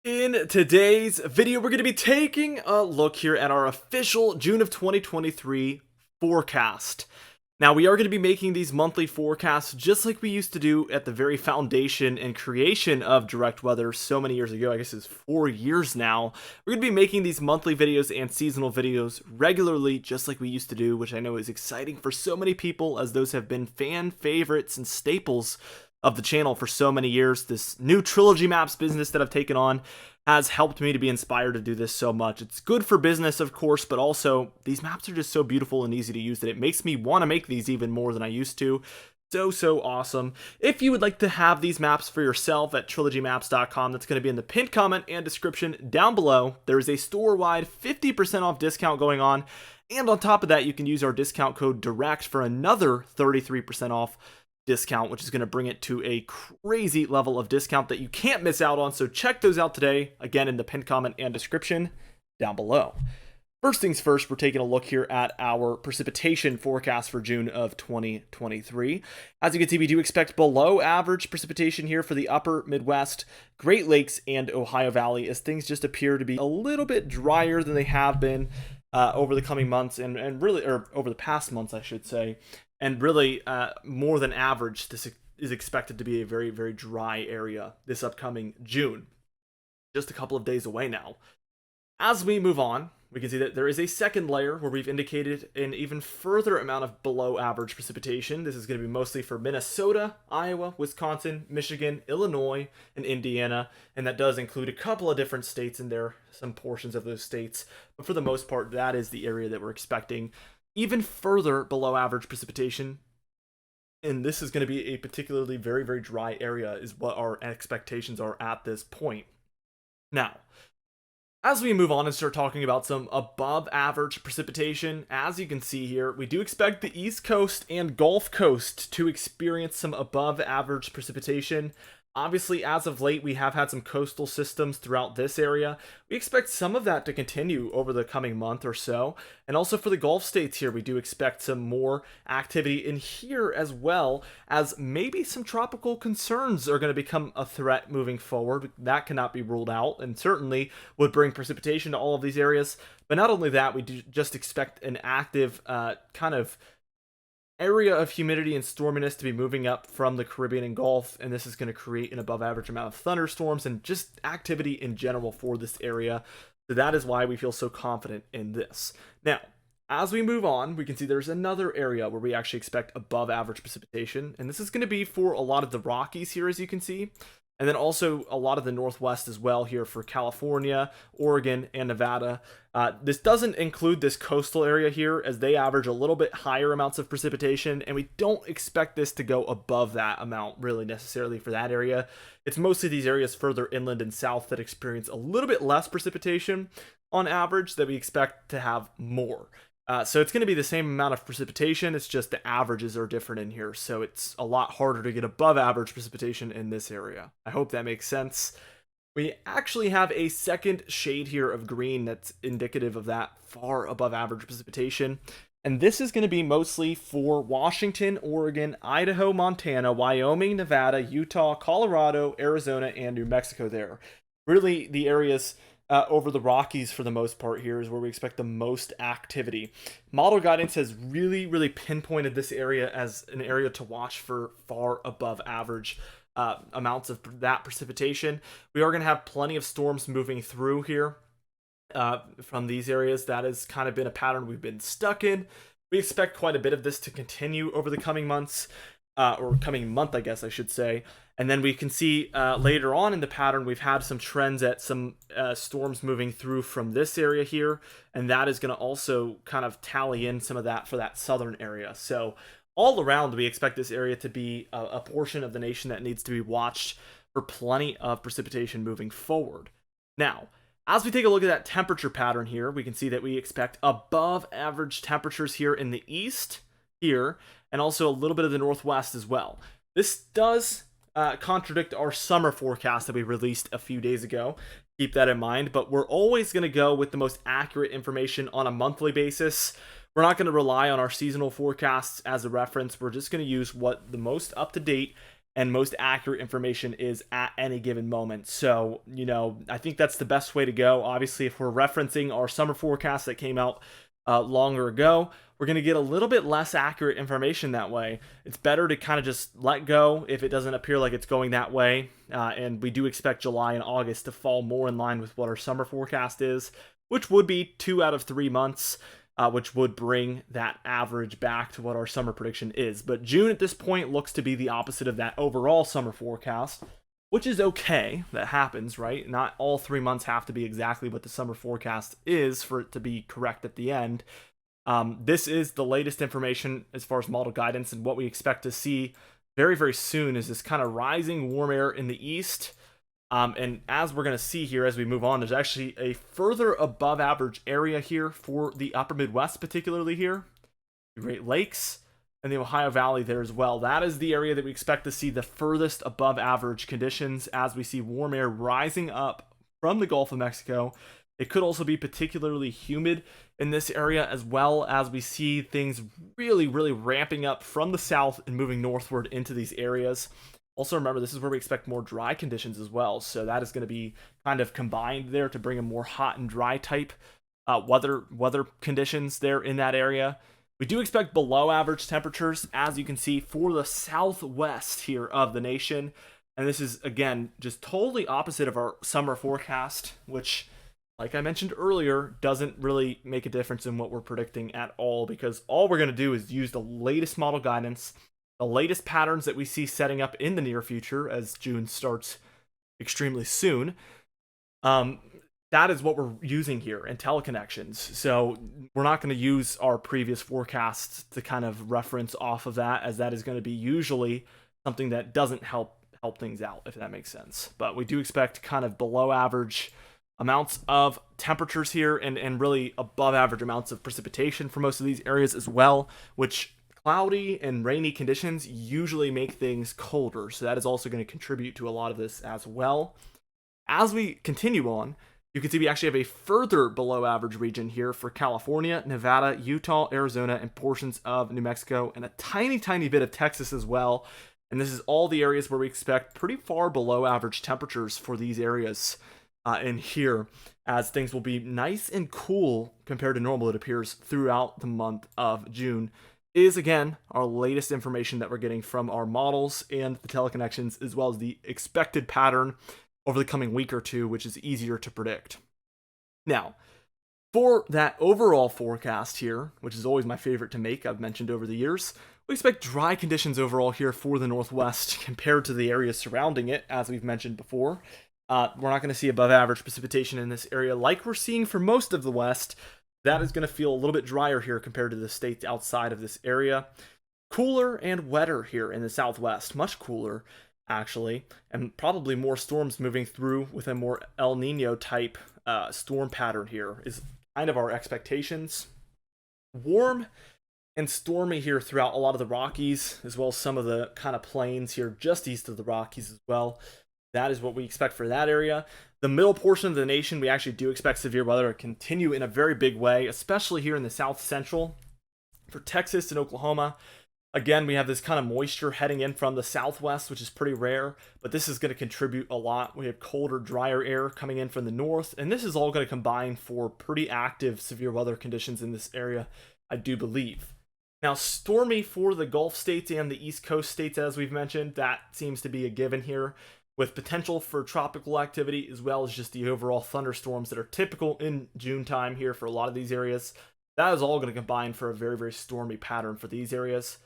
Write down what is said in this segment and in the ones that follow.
In today's video, we're going to be taking a look here at our official June of 2023 forecast. Now, we are going to be making these monthly forecasts just like we used to do at the very foundation and creation of direct weather so many years ago. I guess it's 4 years now. We're going to be making these monthly videos and seasonal videos regularly, just like we used to do, which I know is exciting for so many people, as those have been fan favorites and staples of the channel for so many years. This new trilogy maps business that I've taken on has helped me to be inspired to do this so much. It's good for business, of course, but also these maps are just so beautiful and easy to use that it makes me want to make these even more than I used to. So awesome. If you would like to have these maps for yourself at trilogymaps.com, that's going to be in the pinned comment and description down below. There is a store-wide 50% off discount going on, and on top of that, you can use our discount code DIRECT for another 33% off discount, which is going to bring it to a crazy level of discount that you can't miss out on. So check those out today, again in the pinned comment and description down below. First things first, we're taking a look here at our precipitation forecast for June of 2023. As you can see, we do expect below average precipitation here for the upper Midwest, Great Lakes, and Ohio Valley, as things just appear to be a little bit drier than they have been over the coming months and really, or over the past months, I should say. And really, more than average, this is expected to be a very, very dry area this upcoming June. Just a couple of days away now. As we move on, we can see that there is a second layer where we've indicated an even further amount of below average precipitation. This is going to be mostly for Minnesota, Iowa, Wisconsin, Michigan, Illinois, and Indiana. And that does include a couple of different states in there, some portions of those states. But for the most part, that is the area that we're expecting even further below average precipitation. And this is going to be a particularly very, very dry area is what our expectations are at this point. Now, as we move on and start talking about some above average precipitation, as you can see here, we do expect the East Coast and Gulf Coast to experience some above average precipitation. Obviously, as of late, we have had some coastal systems throughout this area. We expect some of that to continue over the coming month or so. And also for the Gulf states here, we do expect some more activity in here, as well as maybe some tropical concerns are going to become a threat moving forward. That cannot be ruled out, and certainly would bring precipitation to all of these areas. But not only that, we do just expect an active kind of area of humidity and storminess to be moving up from the Caribbean and Gulf, and this is going to create an above average amount of thunderstorms and just activity in general for this area. So that is why we feel so confident in this. Now, as we move on, we can see there's another area where we actually expect above average precipitation, and this is going to be for a lot of the Rockies here, as you can see. And then also a lot of the Northwest as well here for California, Oregon, and Nevada. This doesn't include this coastal area here, as they average a little bit higher amounts of precipitation, and we don't expect this to go above that amount really necessarily for that area. It's mostly these areas further inland and south that experience a little bit less precipitation on average that we expect to have more. So it's going to be the same amount of precipitation, it's just the averages are different in here, so it's a lot harder to get above average precipitation in this area. I hope that makes sense. We actually have a second shade here of green that's indicative of that far above average precipitation, and this is going to be mostly for Washington, Oregon, Idaho, Montana, Wyoming, Nevada, Utah, Colorado, Arizona, and New Mexico there. Really, the areas over the Rockies for the most part here is where we expect the most activity. Model guidance has really pinpointed this area as an area to watch for far above average amounts of that precipitation. We are going to have plenty of storms moving through here from these areas. That has kind of been a pattern we've been stuck in. We expect quite a bit of this to continue over the coming months, or coming month, I guess I should say. And then we can see later on in the pattern, we've had some trends at some storms moving through from this area here. And that is going to also kind of tally in some of that for that southern area. So all around, we expect this area to be a portion of the nation that needs to be watched for plenty of precipitation moving forward. Now, as we take a look at that temperature pattern here, we can see that we expect above average temperatures here in the east here, and also a little bit of the northwest as well. This does contradict our summer forecast that we released a few days ago. Keep that in mind, but we're always going to go with the most accurate information on a monthly basis. We're not going to rely on our seasonal forecasts as a reference. We're just going to use what the most up-to-date and most accurate information is at any given moment. So, I think that's the best way to go. Obviously, if we're referencing our summer forecast that came out longer ago, we're going to get a little bit less accurate information that way. It's better to kind of just let go if it doesn't appear like it's going that way. And we do expect July and August to fall more in line with what our summer forecast is, which would be 2 out of 3 months. Which would bring that average back to what our summer prediction is. But June at this point looks to be the opposite of that overall summer forecast, which is okay. That happens, right? Not all 3 months have to be exactly what the summer forecast is for it to be correct at the end. This is the latest information as far as model guidance, and what we expect to see very, very soon is this kind of rising warm air in the east. And as we're going to see here as we move on, there's actually a further above average area here for the upper Midwest, particularly here. The Great Lakes and the Ohio Valley there as well. That is the area that we expect to see the furthest above average conditions as we see warm air rising up from the Gulf of Mexico. It could also be particularly humid in this area, as well as we see things really, really ramping up from the south and moving northward into these areas. Also, remember, this is where we expect more dry conditions as well, so that is going to be kind of combined there to bring a more hot and dry type weather conditions there in that area. We do expect below average temperatures, as you can see, for the southwest here of the nation, and this is, again, just totally opposite of our summer forecast, which, like I mentioned earlier, doesn't really make a difference in what we're predicting at all, because all we're going to do is use the latest model guidance, the latest patterns that we see setting up in the near future as June starts extremely soon. That is what we're using here in teleconnections. So we're not going to use our previous forecasts to kind of reference off of that, as that is going to be usually something that doesn't help things out, if that makes sense. But we do expect kind of below average amounts of temperatures here, and really above average amounts of precipitation for most of these areas as well, which cloudy and rainy conditions usually make things colder, so that is also going to contribute to a lot of this as well. As we continue on, you can see we actually have a further below average region here for California, Nevada, Utah, Arizona, and portions of New Mexico, and a tiny bit of Texas as well. And this is all the areas where we expect pretty far below average temperatures for these areas in here, as things will be nice and cool compared to normal, it appears, throughout the month of June. Is, again, our latest information that we're getting from our models and the teleconnections, as well as the expected pattern over the coming week or two, which is easier to predict. Now, for that overall forecast here, which is always my favorite to make, I've mentioned over the years, we expect dry conditions overall here for the Northwest compared to the areas surrounding it, as we've mentioned before. We're not going to see above average precipitation in this area like we're seeing for most of the West. That is going to feel a little bit drier here compared to the states outside of this area. Cooler and wetter here in the Southwest. Much cooler, actually. And probably more storms moving through with a more El Nino type storm pattern here is kind of our expectations. Warm and stormy here throughout a lot of the Rockies, as well as some of the kind of plains here just east of the Rockies as well. That is what we expect for that area. The middle portion of the nation, we actually do expect severe weather to continue in a very big way, especially here in the south central. For Texas and Oklahoma, again, we have this kind of moisture heading in from the southwest, which is pretty rare, but this is going to contribute a lot. We have colder, drier air coming in from the north, and this is all going to combine for pretty active severe weather conditions in this area, I do believe. Now, stormy for the Gulf states and the East Coast states, as we've mentioned, that seems to be a given here, with potential for tropical activity, as well as just the overall thunderstorms that are typical in June time here for a lot of these areas. That is all going to combine for a very, very stormy pattern for these areas.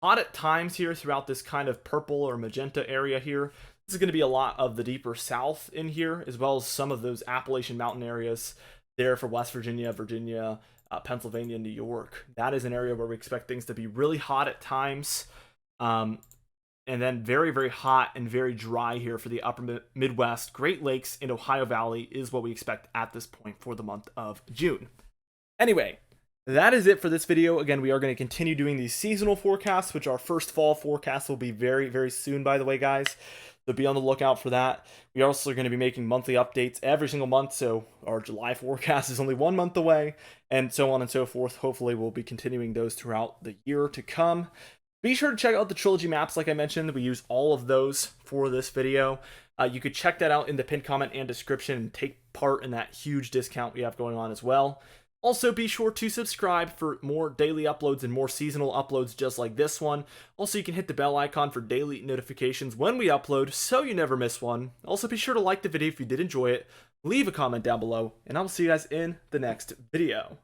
Hot at times here throughout this kind of purple or magenta area here. This is going to be a lot of the deeper south in here, as well as some of those Appalachian Mountain areas there for West Virginia, Pennsylvania, New York. That is an area where we expect things to be really hot at times. And then very, very hot and very dry here for the upper Midwest. Great Lakes and Ohio Valley is what we expect at this point for the month of June. Anyway, that is it for this video. Again, we are going to continue doing these seasonal forecasts, which our first fall forecast will be very, very soon, by the way, guys. So be on the lookout for that. We are also going to be making monthly updates every single month, so our July forecast is only 1 month away, and so on and so forth. Hopefully, we'll be continuing those throughout the year to come. Be sure to check out the trilogy maps like I mentioned. We use all of those for this video. You could check that out in the pinned comment and description and take part in that huge discount we have going on as well. Also, be sure to subscribe for more daily uploads and more seasonal uploads just like this one. Also, you can hit the bell icon for daily notifications when we upload so you never miss one. Also, be sure to like the video if you did enjoy it, leave a comment down below, and I will see you guys in the next video.